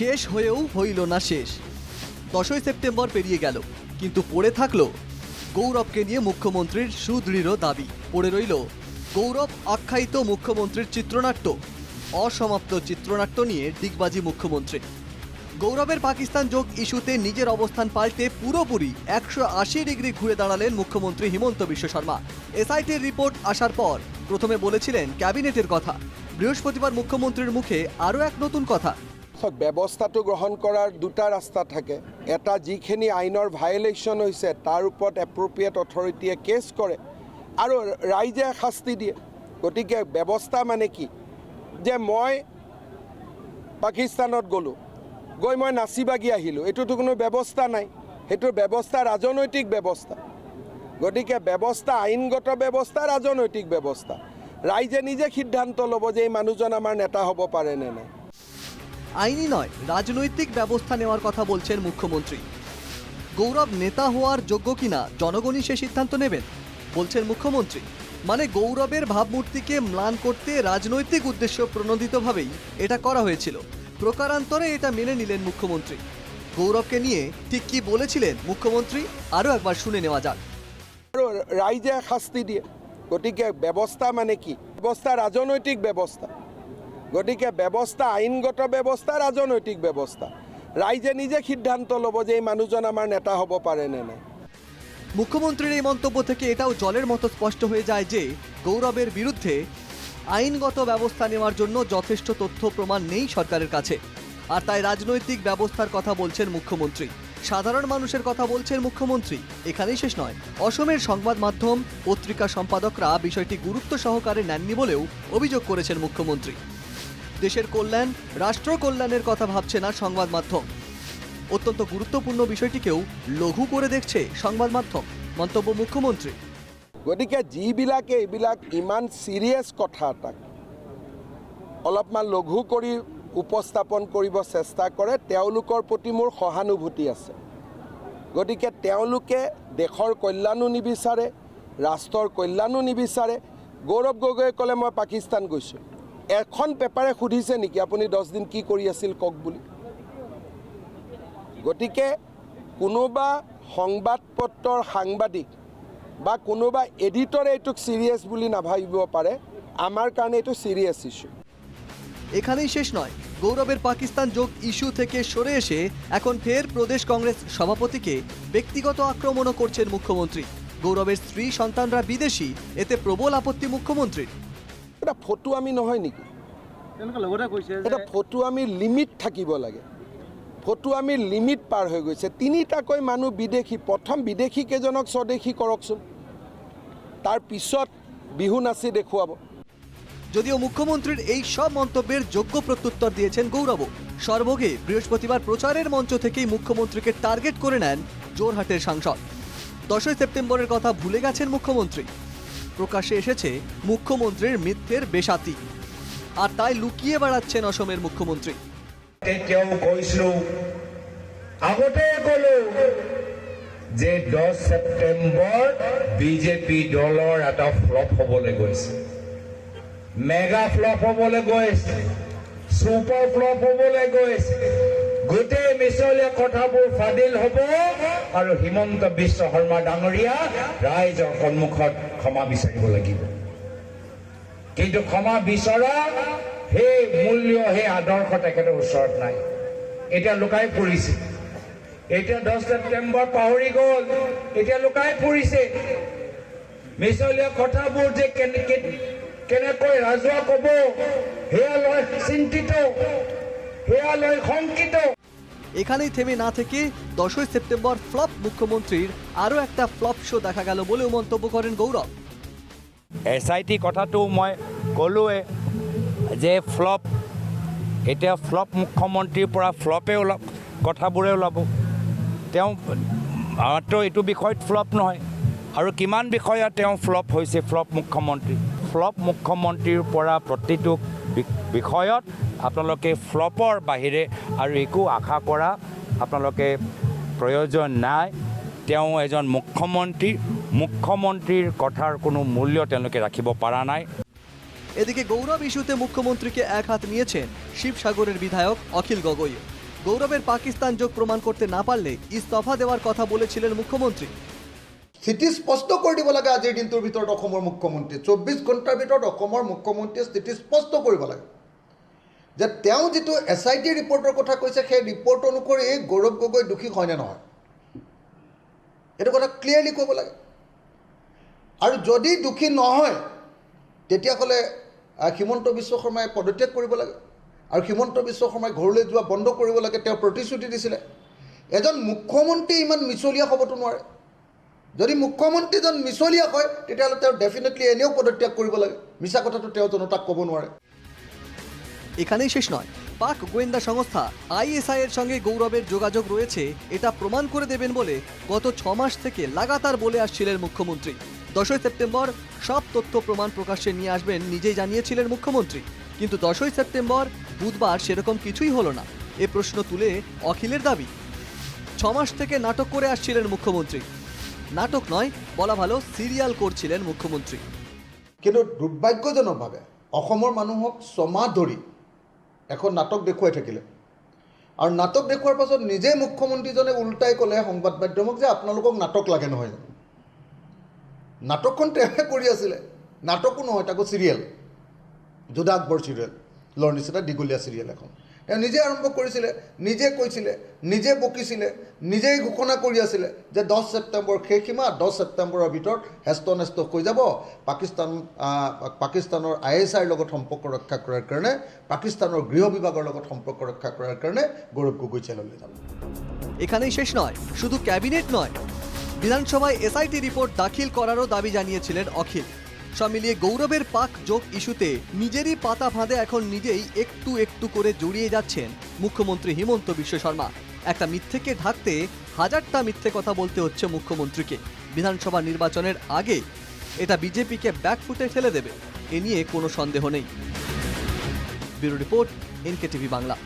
শেষ হয়েও হইল না শেষ। 10ই সেপ্টেম্বর পেরিয়ে গেল, কিন্তু পড়ে থাকলো গৌরবকে নিয়ে মুখ্যমন্ত্রীর সুদৃঢ় দাবি। পড়ে রইল গৌরব আখ্যায়িত মুখ্যমন্ত্রীর চিত্রনাট্য। অসমাপ্ত চিত্রনাট্য নিয়ে ডিগবাজি মুখ্যমন্ত্রী। গৌরবের পাকিস্তান যোগ ইস্যুতে নিজের অবস্থান পাল্টে পুরোপুরি 180 ডিগ্রি ঘুরে দাঁড়ালেন মুখ্যমন্ত্রী হিমন্ত বিশ্ব শর্মা। এসআইটির রিপোর্ট আসার পর প্রথমে বলেছিলেন ক্যাবিনেটের কথা। বৃহস্পতিবার মুখ্যমন্ত্রীর মুখে আরও এক নতুন কথা। ব্যৱস্থাটো গ্ৰহণ কৰাৰ দুটা ৰাস্তা থাকে। এটা যিখিনি আইনৰ ভায়োলেশ্যন হৈছে তাৰ ওপৰত এপ্ৰপ্ৰিয়েট অথৰিটিয়ে কেছ কৰে আৰু ৰাইজে শাস্তি দিয়ে। গতিকে ব্যৱস্থা মানে কি, যে মই পাকিস্তানত গ'লোঁ, গৈ মই নাচি বাগি আহিলোঁ, এইটোতো কোনো ব্যৱস্থা নাই। সেইটো ব্যৱস্থা ৰাজনৈতিক ব্যৱস্থা। গতিকে ব্যৱস্থা আইনগত ব্যৱস্থা, ৰাজনৈতিক ব্যৱস্থা। ৰাইজে নিজে সিদ্ধান্ত ল'ব যে এই মানুহজন আমাৰ নেতা হ'ব পাৰে নে নাই। আইনি নয়, রাজনৈতিক ব্যবস্থা নেওয়ার কথা বলছেন মুখ্যমন্ত্রী। গৌরব নেতা হওয়ার যোগ্য কিনা জনগণই সে সিদ্ধান্ত নেবেন বলছেন মুখ্যমন্ত্রী। মানে গৌরবের ভাবমূর্তিকে ম্লান করতে রাজনৈতিক উদ্দেশ্য প্রণোদিতভাবেই এটা করা হয়েছিল। প্রকারান্তরে এটা মেনে নিলেন মুখ্যমন্ত্রী। গৌরবকে নিয়ে ঠিক কি বলেছিলেন মুখ্যমন্ত্রী আরও একবার শুনে নেওয়া যাক। আৰু ৰাইজে শাস্তি দিয়ে। গতিকে ব্যৱস্থা মানে কি, ব্যৱস্থা ৰাজনৈতিক ব্যৱস্থা। গতিকে ব্যৱস্থা আইনগত ব্যৱস্থা, ৰাজনৈতিক ব্যৱস্থা। ৰাইজে নিজে সিদ্ধান্ত ল'ব যে এই মানুহজন আমাৰ নেতা হ'ব পাৰে নে নাই। মুখ্যমন্ত্রীর এই মন্তব্য থেকে এটাও জলের মতো স্পষ্ট হয়ে যায় যে গৌরবের বিরুদ্ধে আইনগত ব্যবস্থা নেওয়ার জন্য যথেষ্ট তথ্য প্রমাণ নেই সরকারের কাছে। আর তাই রাজনৈতিক ব্যবস্থার কথা বলছেন মুখ্যমন্ত্রী। সাধারণ মানুষের কথা বলছেন মুখ্যমন্ত্রী। এখানেই শেষ নয়, অসমের সংবাদ মাধ্যম, পত্রিকা সম্পাদকরা বিষয়টি গুরুত্ব সহকারে নেননি বলেও অভিযোগ করেছেন মুখ্যমন্ত্রী। দেশের কল্যাণ, রাষ্ট্র কল্যাণের কথা ভাবছে না সংবাদ মাধ্যম। অত্যন্ত গুরুত্বপূর্ণ বিষয়টিকেও লঘু করে দেখছে সংবাদ মাধ্যম, মন্তব্য মুখ্যমন্ত্রী। গতিকে যিবিলাকে এইবিলাক ইমান চিৰিয়াছ কথা এটাক অলপমান লঘু কৰি উপস্থাপন কৰিব চেষ্টা কৰে, তেওঁলোকৰ প্ৰতি মোৰ সহানুভূতি আছে। গতিকে তেওঁলোকে দেশৰ কল্যাণো নিবিচাৰে, ৰাষ্ট্ৰৰ কল্যাণো নিবিচাৰে। গৌৰৱ গগৈয়ে ক'লে মই পাকিস্তান গৈছোঁ। এখন পেপাৰে সুধিছে নেকি আপুনি 10 দিন কি কৰি আছিল কওক বুলি। গতিকে কোনোবা সংবাদ পত্ৰৰ সাংবাদিক বা কোনোবা এডিটৰে এইটোক চিৰিয়াছ বুলি নাভাবিব পাৰে। আমাৰ কাৰণে এইটো চিৰিয়াছ ইস্যু। এখানেই শেষ নয়, গৌরবের পাকিস্তান যোগ ইস্যু থেকে সরে এসে এখন ফের প্রদেশ কংগ্রেস সভাপতিকে ব্যক্তিগত আক্রমণও করছেন মুখ্যমন্ত্রী। গৌরবের স্ত্রী সন্তানরা বিদেশি, এতে প্রবল আপত্তি মুখ্যমন্ত্রীর। এটা ফটো আমি নহয় নেকি, এটা ফটো আমি লিমিট থাকিব লাগে। ফটো আমি লিমিট পাৰ হৈ গৈছে। তিনিটাকৈ মানুহ বিদেশী, প্ৰথম বিদেশী কেইজনক স্বদেশী কৰকচোন, তাৰপিছত বিহু নাচি দেখুৱাব। যদিও মুখ্যমন্ত্রীর এই সব মন্তব্যের যোগ্য প্রত্যুত্তর দিয়েছেন গৌরব। সর্বগে বৃহস্পতিবার প্রচারের মঞ্চ থেকেই মুখ্যমন্ত্রীকে টার্গেট করে নেন জোরহাটের সাংসদ। 10ই সেপ্টেম্বরের কথা ভুলে গেছেন মুখ্যমন্ত্রী। প্রকাশ্যে এসেছে মুখ্যমন্ত্রীর মিথ্যের বেসাতি, আর তাই লুকিয়ে বেড়াচ্ছেন অসমের মুখ্যমন্ত্রী। আগতে কলো যে 10 সেপ্টেম্বৰ বিজেপি দলৰ এটা ফ্লপ হ'বলৈ গৈছে, মেগা ফ্লপ হ'বলৈ গৈছে, ছুপাৰ ফ্লপ হ'বলৈ গৈছে। গোটেই মিছলীয়া কথাবোৰ ফাদিল হ'ব আৰু হিমন্ত বিশ্ব শৰ্মা ডাঙৰীয়া ৰাইজৰ সন্মুখত ক্ষমা বিচাৰিব লাগিব। কিন্তু ক্ষমা বিচৰা সেই মূল্য, সেই আদৰ্শ তেখেতৰ ওচৰত নাই। এতিয়া লুকাই পৰিছে। এতিয়া 10 সেপ্টেম্বৰ পাহৰি গ'ল, এতিয়া লুকাই পৰিছে। মিছলীয়া কথাবোৰ যে কেনেকৈ ৰাজহুৱা ক'ব সেয়া লৈ চিন্তিত, সেয়া লৈ শংকিত। এখানেই থেমে না থেকে 10ই সেপ্টেম্বর ফ্লপ মুখ্যমন্ত্রীর আরও একটা ফ্লপ শো দেখা গেল বলেও মন্তব্য করেন গৌরব। SIT কথাটো মই ক'লোৱে যে ফ্লপ, এতিয়া ফ্লপ মুখ্যমন্ত্ৰীৰ পৰা ফ্লপে কথাবোৰে ওলাব। তেওঁ মাত্ৰ এইটো বিষয়ত ফ্লপ নহয়, আৰু কিমান বিষয়ত তেওঁ ফ্লপ হৈছে। ফ্লপ মুখ্যমন্ত্ৰীৰ পৰা প্ৰতিটো বিষয়ত আপোনালোকে ফ্লপৰ বাহিৰে আৰু একো আশা কৰা আপোনালোকে প্ৰয়োজন নাই। তেওঁ এজন মুখ্যমন্ত্ৰীৰ কথাৰ কোনো মূল্য তেওঁলোকে ৰাখিব পৰা নাই। এদিকে গৌরব ইস্যুতে মুখ্যমন্ত্রীকে এক হাত নিয়েছেন শিবসাগরের বিধায়ক অখিল গগৈ। গৌরবের পাকিস্তান যোগ প্ৰমাণ করতে না পারলে ইস্তফা দেওয়ার কথা বলেছিলেন মুখ্যমন্ত্রী। স্থিতি স্পষ্ট কৰি দিব লাগে আজিৰ দিনটোৰ ভিতৰত অসমৰ মুখ্যমন্ত্ৰী 24 ঘণ্টাৰ ভিতৰত অসমৰ মুখ্যমন্ত্ৰীয়ে স্থিতি স্পষ্ট কৰিব লাগে যে তেওঁ যিটো SIT ৰিপৰ্টৰ কথা কৈছে সেই ৰিপৰ্ট অনুসৰি গৌৰৱ গগৈ দোষী হয়নে নহয় এইটো কথা ক্লিয়াৰলি ক'ব লাগে আৰু যদি দোষী নহয় তেতিয়াহ'লে হিমন্ত বিশ্ব শৰ্মাই পদত্যাগ কৰিব লাগে আৰু হিমন্ত বিশ্ব শৰ্মাই ঘৰলৈ যোৱা বন্ধ কৰিব লাগে তেওঁ প্ৰতিশ্ৰুতি দিছিলে এজন মুখ্যমন্ত্ৰী ইমান মিছলীয়া হ'বতো নোৱাৰে যদি মুখ্যমন্ত্ৰীজন মিছলীয়া হয় তেতিয়াহ'লে তেওঁ ডেফিনেটলি এনেও পদত্যাগ কৰিব লাগে মিছা কথাটো তেওঁ জনতাক ক'ব নোৱাৰে। এখানেই শেষ নয়, পাক গোয়েন্দা সংস্থা ISI এর সঙ্গে গৌরবের যোগাযোগ রয়েছে এটা প্রমাণ করে দেবেন বলে গত 6 মাস থেকে লাগাতার বলে আসছিলেন মুখ্যমন্ত্রী। 10ই সেপ্টেম্বর সব তথ্য প্রমাণ প্রকাশ্যে নিয়ে আসবেন নিজেই জানিয়েছিলেন মুখ্যমন্ত্রী, কিন্তু 10ই সেপ্টেম্বর বুধবার সেরকম কিছুই হলো না। এ প্রশ্ন তুলে অখিলের দাবি 6 মাস থেকে নাটক করে আসছিলেন মুখ্যমন্ত্রী। নাটক নয়, বলা ভালো সিরিয়াল করছিলেন মুখ্যমন্ত্রী। কিন্তু দুৰ্ভাগ্যজনকভাৱে অসমৰ মানুহক 6 মাহ ধৰি এখন নাটক দেখুৱাই থাকিলে আৰু নাটক দেখুৱাৰ পাছত নিজে মুখ্যমন্ত্ৰীজনে উল্টাই ক'লে সংবাদ মাধ্যমক যে আপোনালোকক নাটক লাগে নহয় জানো নাটকখন তেওঁহে কৰি আছিলে নাটকো নহয় তাকো চিৰিয়েল যোধা আকবৰ চিৰিয়েলৰ নিচিনা দীঘলীয়া চিৰিয়েল এখন তেওঁ নিজে আৰম্ভ কৰিছিলে নিজে কৈছিলে নিজে বকিছিলে নিজেই ঘোষণা কৰি আছিলে যে 10 ছেপ্টেম্বৰ শেষ সীমা 10 ছেপ্টেম্বৰৰ ভিতৰত হেস্তনেস্ত হৈ যাব পাকিস্তানৰ ISIৰ লগত সম্পৰ্ক ৰক্ষা কৰাৰ কাৰণে পাকিস্তানৰ গৃহ বিভাগৰ লগত সম্পৰ্ক ৰক্ষা কৰাৰ কাৰণে গৌৰৱ গগৈ জেললৈ যাব। এখানেই শেষ নয়, শুধু ক্যাবিনেট নয়, বিধানসভায় SIT রিপোর্ট দাখিল করারও দাবি জানিয়েছিলেন অখিল। সব মিলিয়ে গৌরবের পাক যোগ ইস্যুতে নিজেরই পাতা ফাঁদে এখন নিজেই একটু একটু করে জড়িয়ে যাচ্ছেন মুখ্যমন্ত্রী হিমন্ত বিশ্ব শর্মা। একটা মিথ্যেকে ঢাকতে হাজারটা মিথ্যে কথা বলতে হচ্ছে মুখ্যমন্ত্রীকে। বিধানসভা নির্বাচনের আগে এটা বিজেপিকে ব্যাকফুটে ঠেলে দেবে, এ নিয়ে কোনো সন্দেহ নেই। Bureau report, NKTV Bangla.